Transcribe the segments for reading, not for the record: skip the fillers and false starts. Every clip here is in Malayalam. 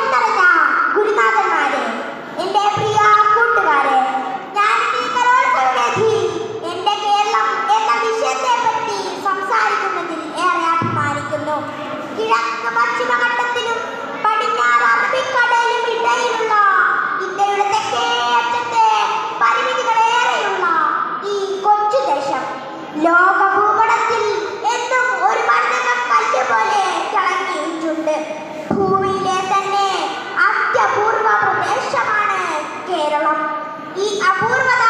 സ്നേഹം നിറഞ്ഞ ഗുരുനാഥന്മാരെ, എൻ്റെ പ്രിയ കൂട്ടുകാരെ, ഞാൻ ഈ കലോത്സവവേദിയിൽ എൻ്റെ കേരളം എന്ന വിഷയത്തെ പറ്റി സംസാരിക്കുന്നതിൽ ഏറെ അഭിമാനിക്കുന്നു. കിഴക്ക് പശ്ചിമഘട്ടത്തിലും പടിഞ്ഞാറ് അറബിക്കടലിലും ഇടയിലുള്ള ഇന്ത്യയുടെ തെക്കേ അറ്റത്തെ പരിമിതികളേറെയുള്ള ഈ കൊച്ചു ദേശം ലോക ഭൂപടത്തിൽ എന്നും ഒരു മരതകക്കല്ല് പോലെ തിളങ്ങിയിട്ടുണ്ട്. ഭൂമിയിലെ തന്നെ അത്യപൂർവ പ്രദേശമാണ് കേരളം. ഈ അപൂർവത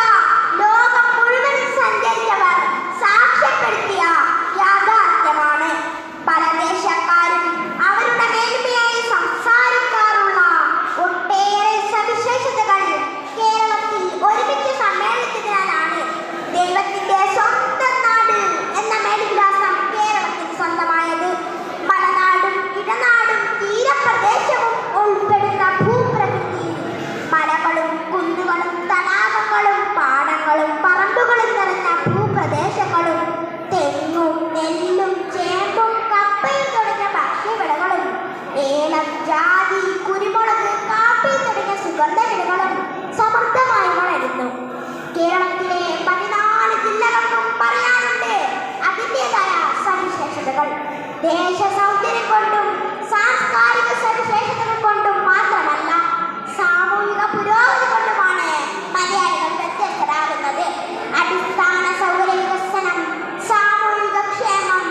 ലോകം മുഴുവൻ സഞ്ചരിച്ചവർ സാക്ഷ്യപ്പെടുത്തിയ യാഥാർത്ഥ്യമാണ്. പല ദേശക്കാരും അവരുടെ മേന്മയായി സംസാരിക്കാറുള്ള ഒട്ടേറെ സവിശേഷതകൾ കേരളത്തിൽ ഒരുമിച്ച് സമ്മേളിച്ചതിനാലാണ് ദൈവത്തിന്റെ സ്വന്തം നാട് എന്ന മേൽവിലാസം കേരളത്തിൽ സ്വന്തമായത്. മലനാടും ഇടനാടും തീരപ്രദേശവും ഉൾപ്പെടുന്ന ഭൂപ്രകൃതി മലകളും കുന്നുകളും തടാകങ്ങളും പാടങ്ങളും പറമ്പുകളും നിറഞ്ഞ ഭൂപ്രദേശങ്ങളും തെങ്ങും നെല്ലും ചേമ്പും കപ്പയും തുടങ്ങിയ ഭക്ഷ്യവിളകളും ഏലം ജാതി കുരുമുളക് കാപ്പി തുടങ്ങിയ സുഗന്ധവിളകളും സമൃദ്ധമായി വളരുന്നു. കേരളത്തിലെ 14 ജില്ലകൾക്കും പറയാനുണ്ട് അതിൻ്റെതായ സവിശേഷതകൾ. ദേശ സൗന്ദര്യം കൊണ്ടും സാംസ്കാരിക സവിശേഷതകൾ കൊണ്ടും മാത്രമല്ല, സാമൂഹിക പുരോഗതി കൊണ്ടുമാണ് മലയാളികൾ വ്യത്യസ്തരാകുന്നത്. അടിസ്ഥാന സൗകര്യ വികസനം, സാമൂഹിക ക്ഷേമം,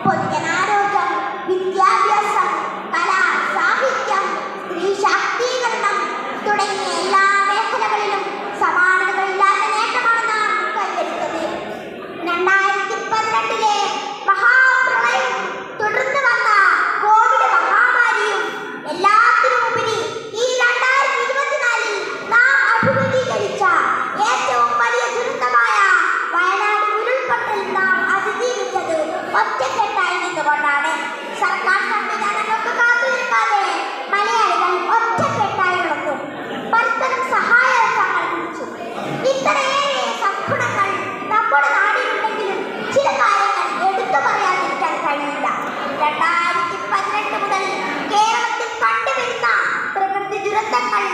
പൊതുജനാരോഗ്യം, വിദ്യാഭ്യാസം, കല, സാഹിത്യം, സ്ത്രീ ശാക്തീകരണം തുടങ്ങിയ എല്ലാ മേഖലകളിലും സമാനതകളില്ലാത്ത നേട്ടമാണ് നാം കൈവരിച്ചത്. 2018 മഹാപ്രളയം, തുടർന്ന് വന്ന കോവിഡ് മഹാമാരിയും എല്ലാത്തിനുമുപരി ഈ 2024 നാം അഭിമുഖീകരിച്ച ഏറ്റവും വലിയ ദുരന്തമായ വയനാട് ഉരുൾപൊട്ടൽ നാം അതിജീവിച്ചത് ഒറ്റക്കെട്ടായി നിന്നുകൊണ്ടാണ്. സർക്കാർ സംവിധാനങ്ങൾക്ക് കാത്തുനിൽക്കാതെ മലയാളികൾ ഒറ്റക്കെട്ടായി ഉണർന്നു. പരസ്പരം സഹായങ്ങൾ കുറിച്ചു. ഇത്രയേറെ സദ്ഗുണങ്ങൾ നമ്മുടെ നാടിനുണ്ടെങ്കിലും ചില കാര്യങ്ങൾ എടുത്തു പറയാതിരിക്കാൻ കഴിയില്ല. 2018 മുതൽ കേരളത്തിൽ കണ്ടുവരുന്ന പ്രകൃതി ദുരന്തങ്ങൾ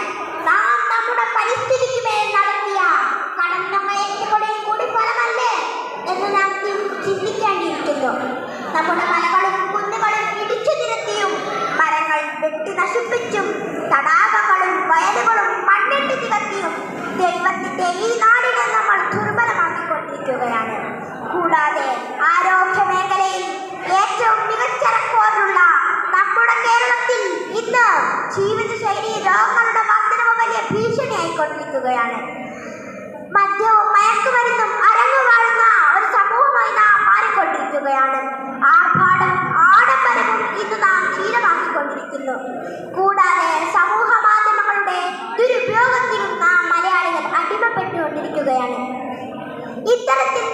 നാം നമ്മുടെ പരിസ്ഥിതിക്ക് മേൽ നടത്തിയ കടന്നുകയറ്റങ്ങളുടെ കൂടി ഫലമല്ലേ എന്ന് നാം ചിന്തിക്കേണ്ടിയിരിക്കുന്നു. നമ്മുടെ മലകളും കുന്നുകളും ഇടിച്ചു നിരത്തിയും മരങ്ങൾ വെട്ടി നശിപ്പിച്ചും തടാകങ്ങളും വയലുകളും മണ്ണിട്ട് നികത്തിയും ദൈവത്തിന്റെ ഈ നാടിനെ നമ്മൾ ദുർബലമാക്കിക്കൊണ്ടിരിക്കുകയാണ്. കൂടാതെ ആരോഗ്യ മേഖലയിൽ ഏറ്റവും മികച്ച റെക്കോർഡുള്ള നമ്മുടെ കേരളത്തിൽ ഇന്ന് ജീവിതശൈലി രോഗങ്ങളുടെ വർധനവ് വലിയ ഭീഷണിയായിക്കൊണ്ടിരിക്കുകയാണ്. മദ്യവും മയക്കുമരുന്നും അരങ്ങുവാഴുന്ന ഒരു സമൂഹമായി നാം മാറിക്കൊണ്ടിരിക്കുകയാണ്. ആർഭാടവും ആഡംബരവും ഇന്ന് നാം ശീലമാക്കിക്കൊണ്ടിരിക്കുന്നു. കൂടാതെ സമൂഹ മാധ്യമങ്ങളുടെ ദുരുപയോഗത്തിനും നാം മലയാളികൾ അടിമപ്പെട്ടുകൊണ്ടിരിക്കുകയാണ്. ഇത്തരത്തിൽ